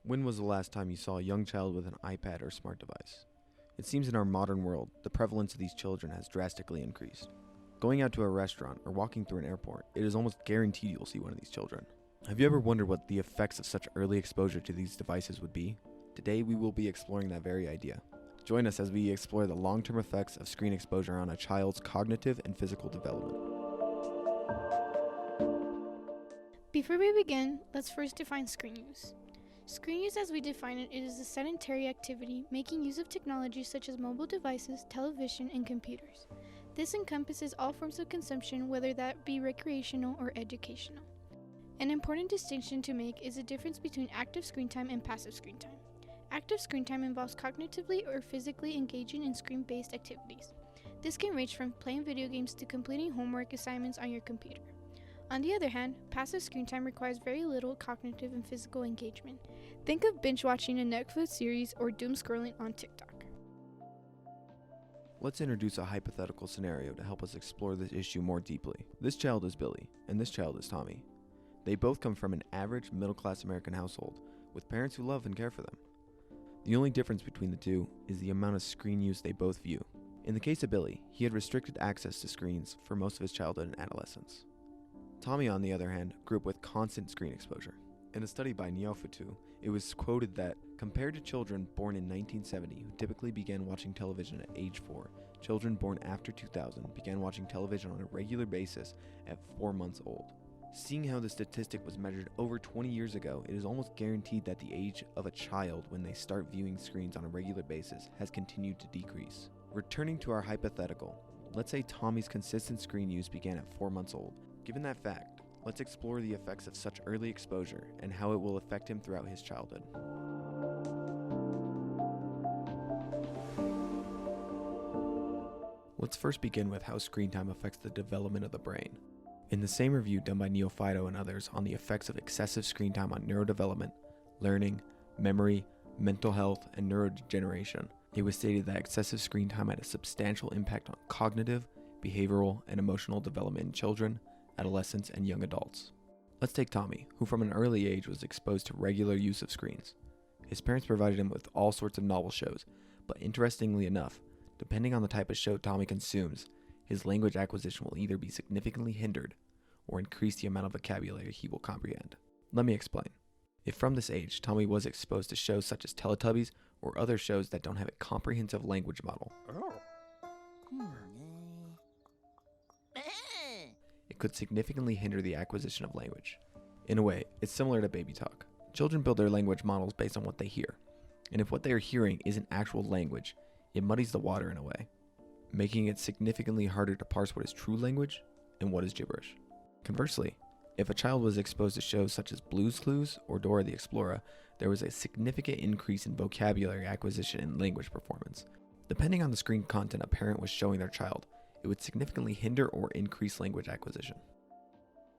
When was the last time you saw a young child with an iPad or smart device? It seems in our modern world, the prevalence of these children has drastically increased. Going out to a restaurant or walking through an airport, it is almost guaranteed you'll see one of these children. Have you ever wondered what the effects of such early exposure to these devices would be? Today we will be exploring that very idea. Join us as we explore the long-term effects of screen exposure on a child's cognitive and physical development. Before we begin, let's first define screen use. Screen use as we define it is a sedentary activity making use of technology such as mobile devices, television, and computers. This encompasses all forms of consumption, whether that be recreational or educational. An important distinction to make is the difference between active screen time and passive screen time. Active screen time involves cognitively or physically engaging in screen-based activities. This can range from playing video games to completing homework assignments on your computer. On the other hand, passive screen time requires very little cognitive and physical engagement. Think of binge watching a Netflix series or doom scrolling on TikTok. Let's introduce a hypothetical scenario to help us explore this issue more deeply. This child is Billy, and this child is Tommy. They both come from an average middle-class American household, with parents who love and care for them. The only difference between the two is the amount of screen use they both view. In the case of Billy, he had restricted access to screens for most of his childhood and adolescence. Tommy, on the other hand, grew up with constant screen exposure. In a study by Neofutu, it was quoted that, compared to children born in 1970 who typically began watching television at age 4, children born after 2000 began watching television on a regular basis at 4 months old. Seeing how the statistic was measured over 20 years ago, it is almost guaranteed that the age of a child when they start viewing screens on a regular basis has continued to decrease. Returning to our hypothetical, let's say Tommy's consistent screen use began at 4 months old. Given that fact, let's explore the effects of such early exposure and how it will affect him throughout his childhood. Let's first begin with how screen time affects the development of the brain. In the same review done by Neofutu and others on the effects of excessive screen time on neurodevelopment, learning, memory, mental health, and neurodegeneration, it was stated that excessive screen time had a substantial impact on cognitive, behavioral, and emotional development in children, adolescents, and young adults. Let's take Tommy, who from an early age was exposed to regular use of screens. His parents provided him with all sorts of novel shows, but interestingly enough, depending on the type of show Tommy consumes, his language acquisition will either be significantly hindered or increase the amount of vocabulary he will comprehend. Let me explain. If from this age, Tommy was exposed to shows such as Teletubbies or other shows that don't have a comprehensive language model, it could significantly hinder the acquisition of language. In a way, it's similar to baby talk. Children build their language models based on what they hear, and if what they are hearing isn't actual language, it muddies the water in a way, making it significantly harder to parse what is true language and what is gibberish. Conversely, if a child was exposed to shows such as Blue's Clues or Dora the Explorer, there was a significant increase in vocabulary acquisition and language performance. Depending on the screen content a parent was showing their child, it would significantly hinder or increase language acquisition.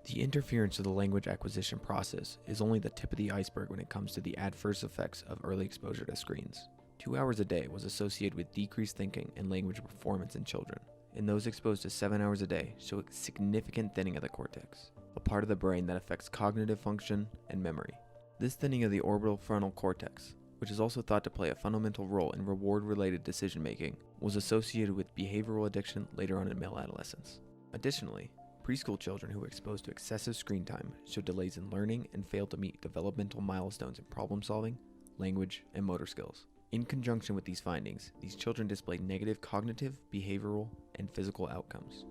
The interference of the language acquisition process is only the tip of the iceberg when it comes to the adverse effects of early exposure to screens. 2 hours a day was associated with decreased thinking and language performance in children, and those exposed to 7 hours a day show a significant thinning of the cortex, a part of the brain that affects cognitive function and memory. This thinning of the orbital frontal cortex, which is also thought to play a fundamental role in reward-related decision-making, was associated with behavioral addiction later on in male adolescence. Additionally, preschool children who were exposed to excessive screen time showed delays in learning and failed to meet developmental milestones in problem-solving, language, and motor skills. In conjunction with these findings, these children displayed negative cognitive, behavioral, and physical outcomes.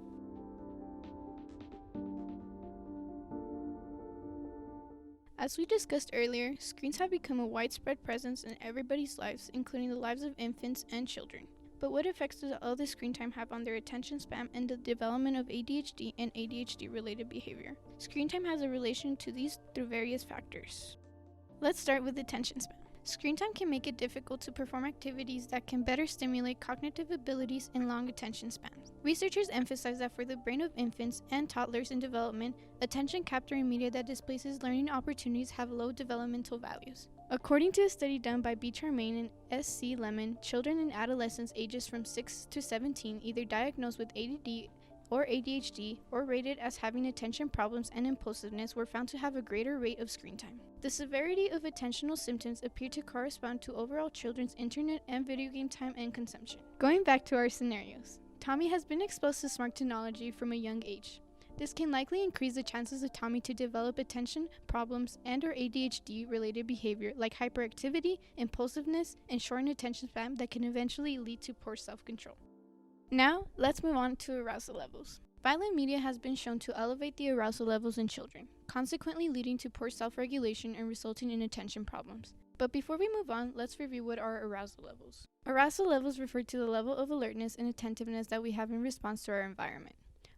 As we discussed earlier, screens have become a widespread presence in everybody's lives, including the lives of infants and children. But what effects does all this screen time have on their attention span and the development of ADHD and ADHD-related behavior? Screen time has a relation to these through various factors. Let's start with attention span. Screen time can make it difficult to perform activities that can better stimulate cognitive abilities in long attention spans. Researchers emphasize that for the brain of infants and toddlers in development, attention-capturing media that displaces learning opportunities have low developmental values. According to a study done by B. Charmaine and S.C. Lemon, children and adolescents ages from 6 to 17, either diagnosed with ADD or ADHD, or rated as having attention problems and impulsiveness, were found to have a greater rate of screen time. The severity of attentional symptoms appear to correspond to overall children's internet and video game time and consumption. Going back to our scenarios, Tommy has been exposed to smart technology from a young age. This can likely increase the chances of Tommy to develop attention problems and/or ADHD-related behavior like hyperactivity, impulsiveness, and shortened attention span that can eventually lead to poor self-control. Now, let's move on to arousal levels. Violent media has been shown to elevate the arousal levels in children, consequently leading to poor self-regulation and resulting in attention problems. But before we move on, let's review what are arousal levels. Arousal levels refer to the level of alertness and attentiveness that we have in response to our environment.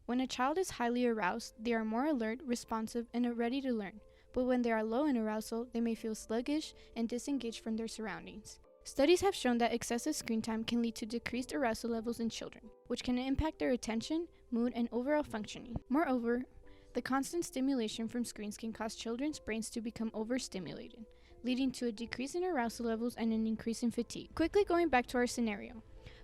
When a child is highly aroused, they are more alert, responsive, and are ready to learn. But when they are low in arousal, they may feel sluggish and disengaged from their surroundings. Studies have shown that excessive screen time can lead to decreased arousal levels in children, which can impact their attention, mood, and overall functioning. Moreover, the constant stimulation from screens can cause children's brains to become overstimulated, leading to a decrease in arousal levels and an increase in fatigue. Quickly going back to our scenario.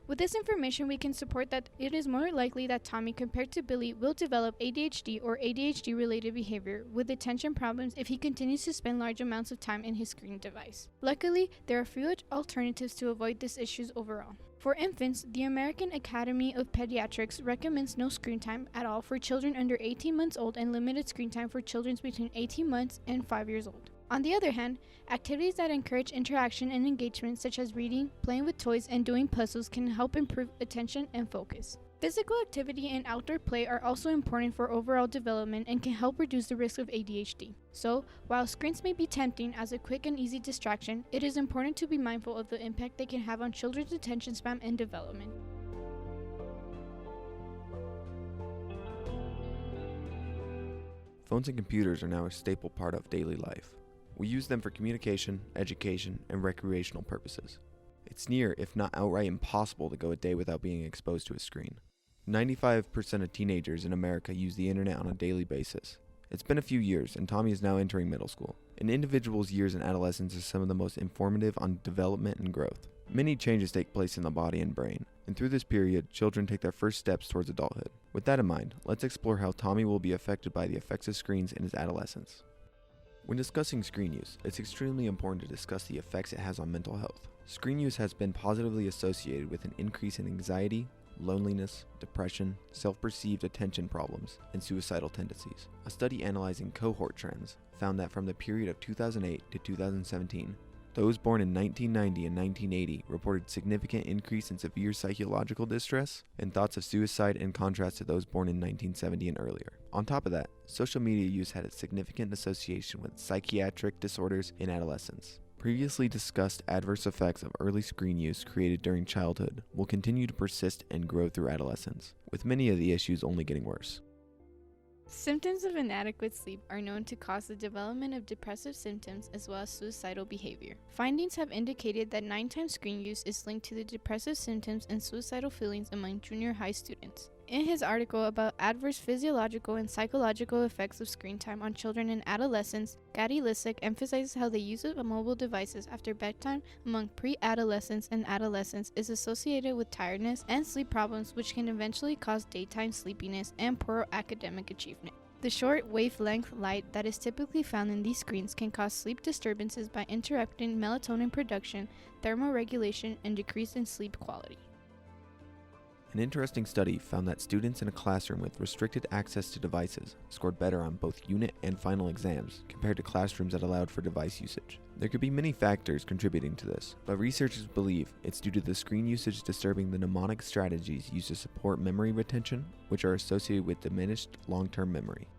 With this information, we can support that it is more likely that Tommy, compared to Billy, will develop ADHD or ADHD-related behavior with attention problems if he continues to spend large amounts of time in his screen device. Luckily, there are few alternatives to avoid these issues overall. For infants, the American Academy of Pediatrics recommends no screen time at all for children under 18 months old and limited screen time for children between 18 months and 5 years old. On the other hand, activities that encourage interaction and engagement, such as reading, playing with toys, and doing puzzles, can help improve attention and focus. Physical activity and outdoor play are also important for overall development and can help reduce the risk of ADHD. So, while screens may be tempting as a quick and easy distraction, it is important to be mindful of the impact they can have on children's attention span and development. Phones and computers are now a staple part of daily life. We use them for communication, education, and recreational purposes. It's near, if not outright impossible, to go a day without being exposed to a screen. 95% of teenagers in America use the internet on a daily basis. It's been a few years, and Tommy is now entering middle school. An individual's years in adolescence are some of the most informative on development and growth. Many changes take place in the body and brain, and through this period, children take their first steps towards adulthood. With that in mind, let's explore how Tommy will be affected by the effects of screens in his adolescence. When discussing screen use, it's extremely important to discuss the effects it has on mental health. Screen use has been positively associated with an increase in anxiety, loneliness, depression, self-perceived attention problems, and suicidal tendencies. A study analyzing cohort trends found that from the period of 2008 to 2017, those born in 1990 and 1980 reported significant increase in severe psychological distress and thoughts of suicide in contrast to those born in 1970 and earlier. On top of that, social media use had a significant association with psychiatric disorders in adolescence. Previously discussed adverse effects of early screen use created during childhood will continue to persist and grow through adolescence, with many of the issues only getting worse. Symptoms of inadequate sleep are known to cause the development of depressive symptoms as well as suicidal behavior. Findings have indicated that 9 times screen use is linked to the depressive symptoms and suicidal feelings among junior high students. In his article about adverse physiological and psychological effects of screen time on children and adolescents, Gady Lisick emphasizes how the use of mobile devices after bedtime among pre-adolescents and adolescents is associated with tiredness and sleep problems, which can eventually cause daytime sleepiness and poor academic achievement. The short wavelength light that is typically found in these screens can cause sleep disturbances by interrupting melatonin production, thermoregulation, and decrease in sleep quality. An interesting study found that students in a classroom with restricted access to devices scored better on both unit and final exams compared to classrooms that allowed for device usage. There could be many factors contributing to this, but researchers believe it's due to the screen usage disturbing the mnemonic strategies used to support memory retention, which are associated with diminished long-term memory.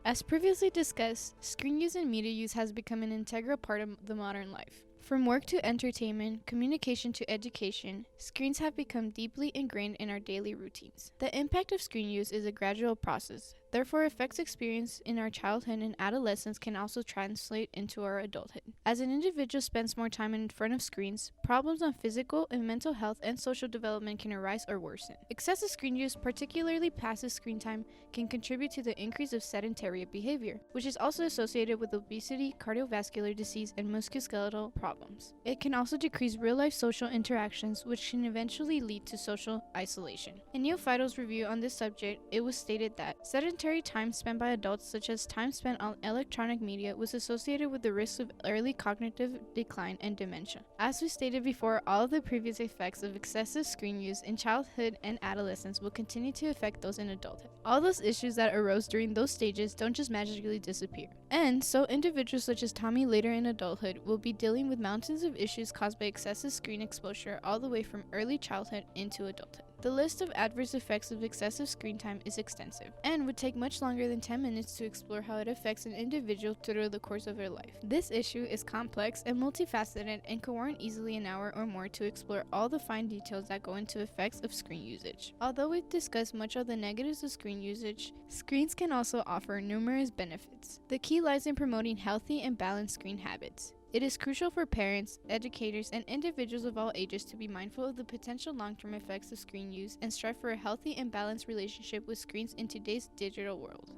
As previously discussed, screen use and media use has become an integral part of the modern life. From work to entertainment, communication to education, screens have become deeply ingrained in our daily routines. The impact of screen use is a gradual process. Therefore, effects experienced in our childhood and adolescence can also translate into our adulthood. As an individual spends more time in front of screens, problems on physical and mental health and social development can arise or worsen. Excessive screen use, particularly passive screen time, can contribute to the increase of sedentary behavior, which is also associated with obesity, cardiovascular disease, and musculoskeletal problems. It can also decrease real-life social interactions, which can eventually lead to social isolation. In Neophyto's review on this subject, it was stated that sedentary time spent by adults, such as time spent on electronic media, was associated with the risk of early cognitive decline and dementia. As we stated before, all of the previous effects of excessive screen use in childhood and adolescence will continue to affect those in adulthood. All those issues that arose during those stages don't just magically disappear. And so individuals such as Tommy later in adulthood will be dealing with mountains of issues caused by excessive screen exposure all the way from early childhood into adulthood. The list of adverse effects of excessive screen time is extensive and would take much longer than 10 minutes to explore how it affects an individual through the course of their life. This issue is complex and multifaceted and can warrant easily an hour or more to explore all the fine details that go into effects of screen usage. Although we've discussed much of the negatives of screen usage, screens can also offer numerous benefits. The key lies in promoting healthy and balanced screen habits. It is crucial for parents, educators, and individuals of all ages to be mindful of the potential long-term effects of screen use and strive for a healthy and balanced relationship with screens in today's digital world.